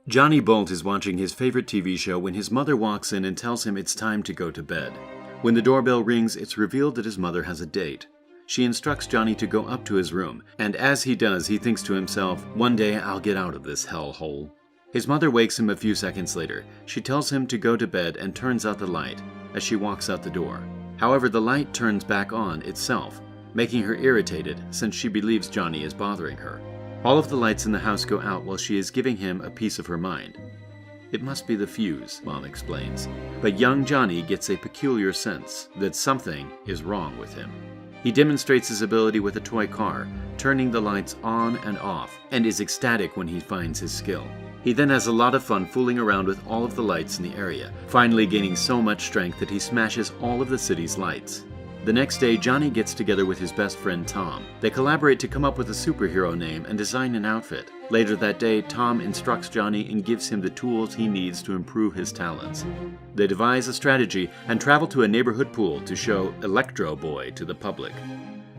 Johnny Bolt is watching his favorite TV show when his mother walks in and tells him it's time to go to bed. When the doorbell rings, it's revealed that his mother has a date. She instructs Johnny to go up to his room, and as he does, he thinks to himself, "One day I'll get out of this hellhole." His mother wakes him a few seconds later. She tells him to go to bed and turns out the light as she walks out the door. However, the light turns back on itself, making her irritated since she believes Johnny is bothering her. All of the lights in the house go out while she is giving him a piece of her mind. It must be the fuse, Mom explains, but young Johnny gets a peculiar sense that something is wrong with him. He demonstrates his ability with a toy car, turning the lights on and off, and is ecstatic when he finds his skill. He then has a lot of fun fooling around with all of the lights in the area, finally gaining so much strength that he smashes all of the city's lights. The next day, Johnny gets together with his best friend Tom. They collaborate to come up with a superhero name and design an outfit. Later that day, Tom instructs Johnny and gives him the tools he needs to improve his talents. They devise a strategy and travel to a neighborhood pool to show Electro Boy to the public.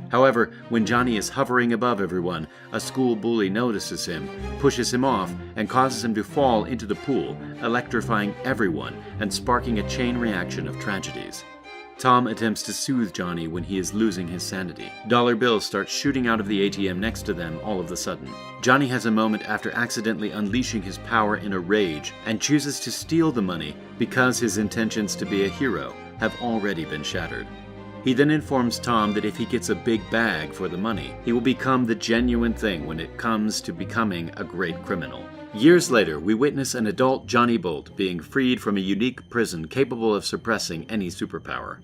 However, when Johnny is hovering above everyone, a school bully notices him, pushes him off, and causes him to fall into the pool, electrifying everyone and sparking a chain reaction of tragedies. Tom attempts to soothe Johnny when he is losing his sanity. Dollar bills start shooting out of the ATM next to them all of a sudden. Johnny has a moment after accidentally unleashing his power in a rage and chooses to steal the money because his intentions to be a hero have already been shattered. He then informs Tom that if he gets a big bag for the money, he will become the genuine thing when it comes to becoming a great criminal. Years later, we witness an adult Johnny Bolt being freed from a unique prison capable of suppressing any superpower.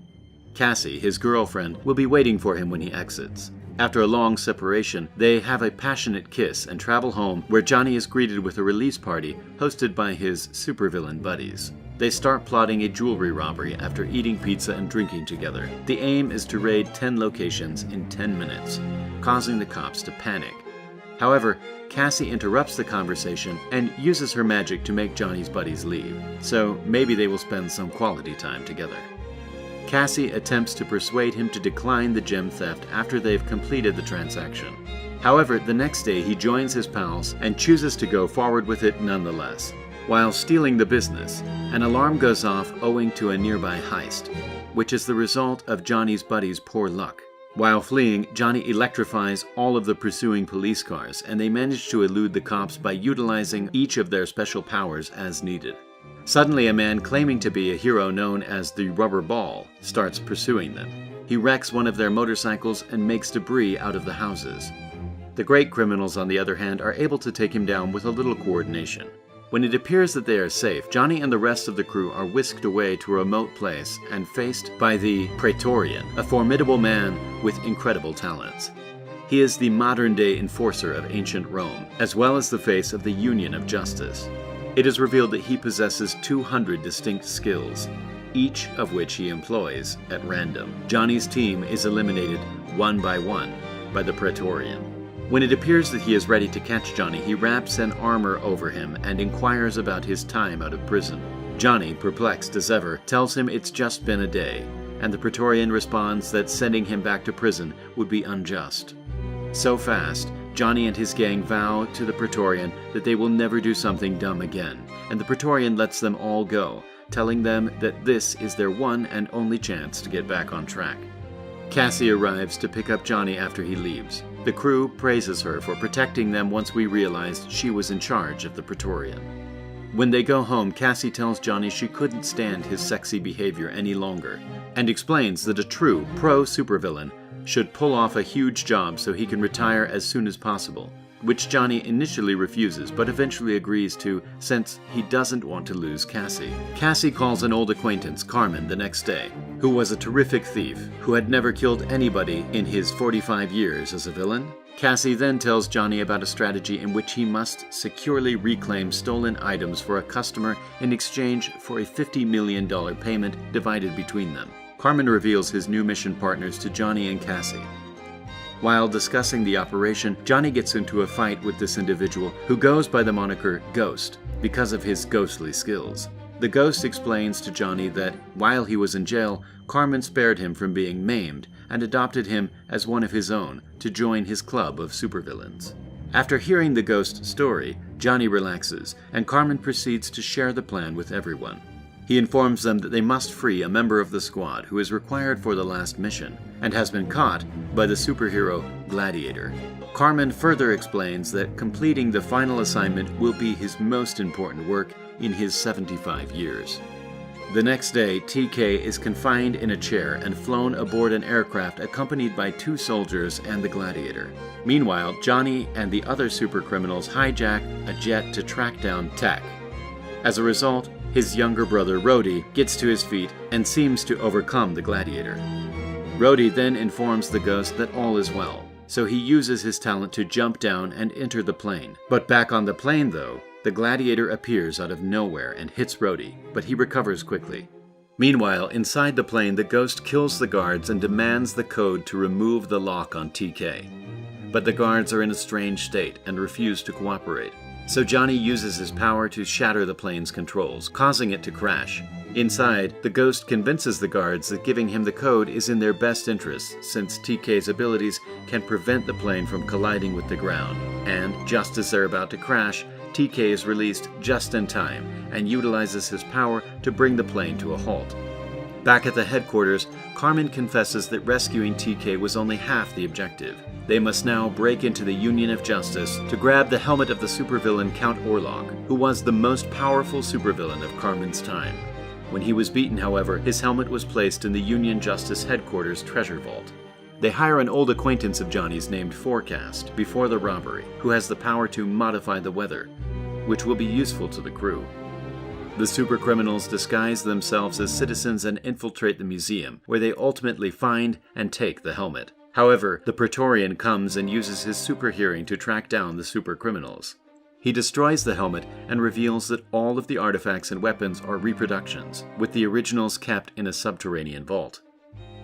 Cassie, his girlfriend, will be waiting for him when he exits. After a long separation, they have a passionate kiss and travel home, where Johnny is greeted with a release party hosted by his supervillain buddies. They start plotting a jewelry robbery after eating pizza and drinking together. The aim is to raid 10 locations in 10 minutes, causing the cops to panic. However, Cassie interrupts the conversation and uses her magic to make Johnny's buddies leave, so maybe they will spend some quality time together. Cassie attempts to persuade him to decline the gem theft after they've completed the transaction. However, the next day he joins his pals and chooses to go forward with it nonetheless. While stealing the business, an alarm goes off owing to a nearby heist, which is the result of Johnny's buddies' poor luck. While fleeing, Johnny electrifies all of the pursuing police cars, and they manage to elude the cops by utilizing each of their special powers as needed. Suddenly, a man claiming to be a hero known as the Rubber Ball starts pursuing them. He wrecks one of their motorcycles and makes debris out of the houses. The great criminals, on the other hand, are able to take him down with a little coordination. When it appears that they are safe, Johnny and the rest of the crew are whisked away to a remote place and faced by the Praetorian, a formidable man with incredible talents. He is the modern-day enforcer of ancient Rome, as well as the face of the Union of Justice. It is revealed that he possesses 200 distinct skills, each of which he employs at random. Johnny's team is eliminated one by the Praetorian. When it appears that he is ready to catch Johnny, he wraps an armor over him and inquires about his time out of prison. Johnny, perplexed as ever, tells him it's just been a day, and the Praetorian responds that sending him back to prison would be unjust. So fast, Johnny and his gang vow to the Praetorian that they will never do something dumb again, and the Praetorian lets them all go, telling them that this is their one and only chance to get back on track. Cassie arrives to pick up Johnny after he leaves. The crew praises her for protecting them once we realized she was in charge of the Praetorian. When they go home, Cassie tells Johnny she couldn't stand his sexy behavior any longer, and explains that a true pro-supervillain should pull off a huge job so he can retire as soon as possible, which Johnny initially refuses but eventually agrees to since he doesn't want to lose Cassie. Cassie calls an old acquaintance, Carmen, the next day, who was a terrific thief who had never killed anybody in his 45 years as a villain. Cassie then tells Johnny about a strategy in which he must securely reclaim stolen items for a customer in exchange for a $50 million payment divided between them. Carmen reveals his new mission partners to Johnny and Cassie. While discussing the operation, Johnny gets into a fight with this individual who goes by the moniker Ghost because of his ghostly skills. The Ghost explains to Johnny that while he was in jail, Carmen spared him from being maimed and adopted him as one of his own to join his club of supervillains. After hearing the Ghost story, Johnny relaxes, and Carmen proceeds to share the plan with everyone. He informs them that they must free a member of the squad who is required for the last mission, and has been caught by the superhero Gladiator. Carmen further explains that completing the final assignment will be his most important work in his 75 years. The next day, TK is confined in a chair and flown aboard an aircraft accompanied by 2 soldiers and the Gladiator. Meanwhile, Johnny and the other supercriminals hijack a jet to track down Tech. As a result, his younger brother Rhodey gets to his feet and seems to overcome the Gladiator. Rhodey then informs the Ghost that all is well, so he uses his talent to jump down and enter the plane. But back on the plane, though, the Gladiator appears out of nowhere and hits Rhodey, but he recovers quickly. Meanwhile, inside the plane, the Ghost kills the guards and demands the code to remove the lock on TK. But the guards are in a strange state and refuse to cooperate. So Johnny uses his power to shatter the plane's controls, causing it to crash. Inside, the Ghost convinces the guards that giving him the code is in their best interest, since TK's abilities can prevent the plane from colliding with the ground. And, just as they're about to crash, TK is released just in time and utilizes his power to bring the plane to a halt. Back at the headquarters, Carmen confesses that rescuing TK was only half the objective. They must now break into the Union of Justice to grab the helmet of the supervillain Count Orlok, who was the most powerful supervillain of Carmen's time. When he was beaten, however, his helmet was placed in the Union Justice headquarters treasure vault. They hire an old acquaintance of Johnny's named Forecast before the robbery, who has the power to modify the weather, which will be useful to the crew. The supercriminals disguise themselves as citizens and infiltrate the museum, where they ultimately find and take the helmet. However, the Praetorian comes and uses his super hearing to track down the supercriminals. He destroys the helmet and reveals that all of the artifacts and weapons are reproductions, with the originals kept in a subterranean vault.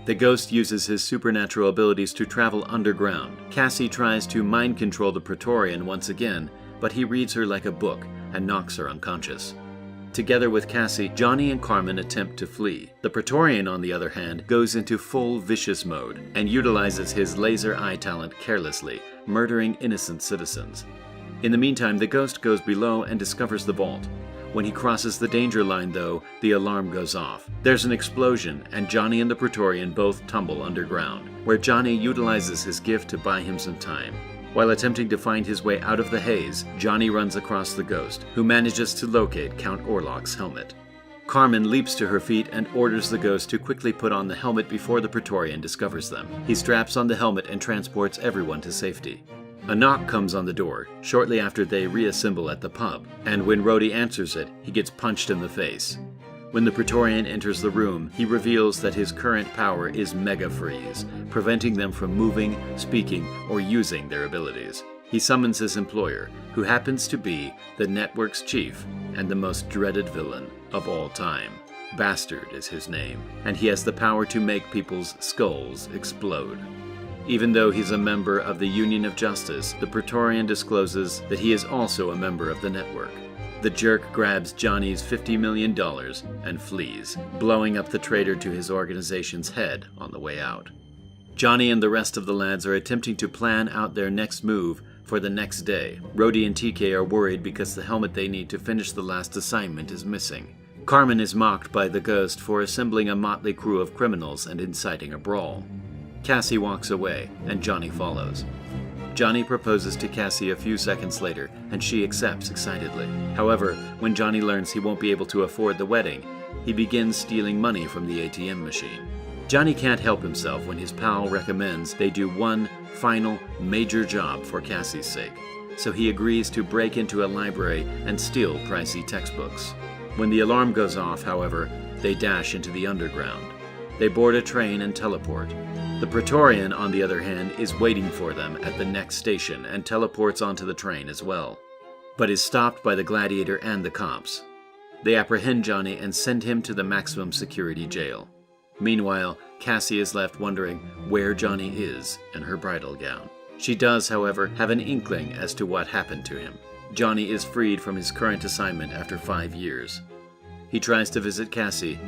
The Ghost uses his supernatural abilities to travel underground. Cassie tries to mind control the Praetorian once again, but he reads her like a book and knocks her unconscious. Together with Cassie, Johnny and Carmen attempt to flee. The Praetorian, on the other hand, goes into full vicious mode and utilizes his laser eye talent carelessly, murdering innocent citizens. In the meantime, the Ghost goes below and discovers the vault. When he crosses the danger line, though, the alarm goes off. There's an explosion, and Johnny and the Praetorian both tumble underground, where Johnny utilizes his gift to buy him some time. While attempting to find his way out of the haze, Johnny runs across the Ghost, who manages to locate Count Orlok's helmet. Carmen leaps to her feet and orders the Ghost to quickly put on the helmet before the Praetorian discovers them. He straps on the helmet and transports everyone to safety. A knock comes on the door, shortly after they reassemble at the pub, and when Rhodey answers it, he gets punched in the face. When the Praetorian enters the room, he reveals that his current power is Mega Freeze, preventing them from moving, speaking, or using their abilities. He summons his employer, who happens to be the network's chief and the most dreaded villain of all time. Bastard is his name, and he has the power to make people's skulls explode. Even though he's a member of the Union of Justice, the Praetorian discloses that he is also a member of the network. The jerk grabs Johnny's $50 million and flees, blowing up the traitor to his organization's head on the way out. Johnny and the rest of the lads are attempting to plan out their next move for the next day. Rhodey and TK are worried because the helmet they need to finish the last assignment is missing. Carmen is mocked by the Ghost for assembling a motley crew of criminals and inciting a brawl. Cassie walks away, and Johnny follows. Johnny proposes to Cassie a few seconds later, and she accepts excitedly. However, when Johnny learns he won't be able to afford the wedding, he begins stealing money from the ATM machine. Johnny can't help himself when his pal recommends they do one final, major job for Cassie's sake, so he agrees to break into a library and steal pricey textbooks. When the alarm goes off, however, they dash into the underground. They board a train and teleport. The Praetorian, on the other hand, is waiting for them at the next station and teleports onto the train as well, but is stopped by the Gladiator and the cops. They apprehend Johnny and send him to the maximum security jail. Meanwhile, Cassie is left wondering where Johnny is in her bridal gown. She does, however, have an inkling as to what happened to him. Johnny is freed from his current assignment after 5 years. He tries to visit Cassie,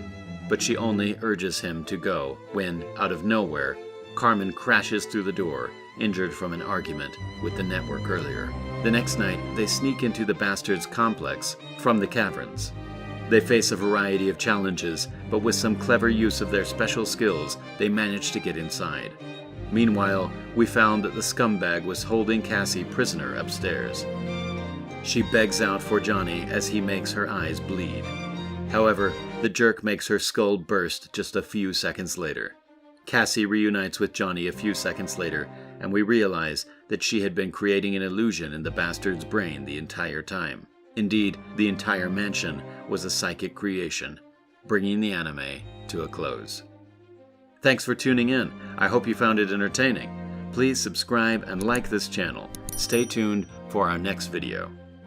but she only urges him to go when, out of nowhere, Carmen crashes through the door, injured from an argument with the network earlier. The next night, they sneak into the Bastards complex from the caverns. They face a variety of challenges, but with some clever use of their special skills, they manage to get inside. Meanwhile, we found that the scumbag was holding Cassie prisoner upstairs. She begs out for Johnny as he makes her eyes bleed. However, the jerk makes her skull burst just a few seconds later. Cassie reunites with Johnny a few seconds later, and we realize that she had been creating an illusion in the bastard's brain the entire time. Indeed, the entire mansion was a psychic creation, bringing the anime to a close. Thanks for tuning in. I hope you found it entertaining. Please subscribe and like this channel. Stay tuned for our next video.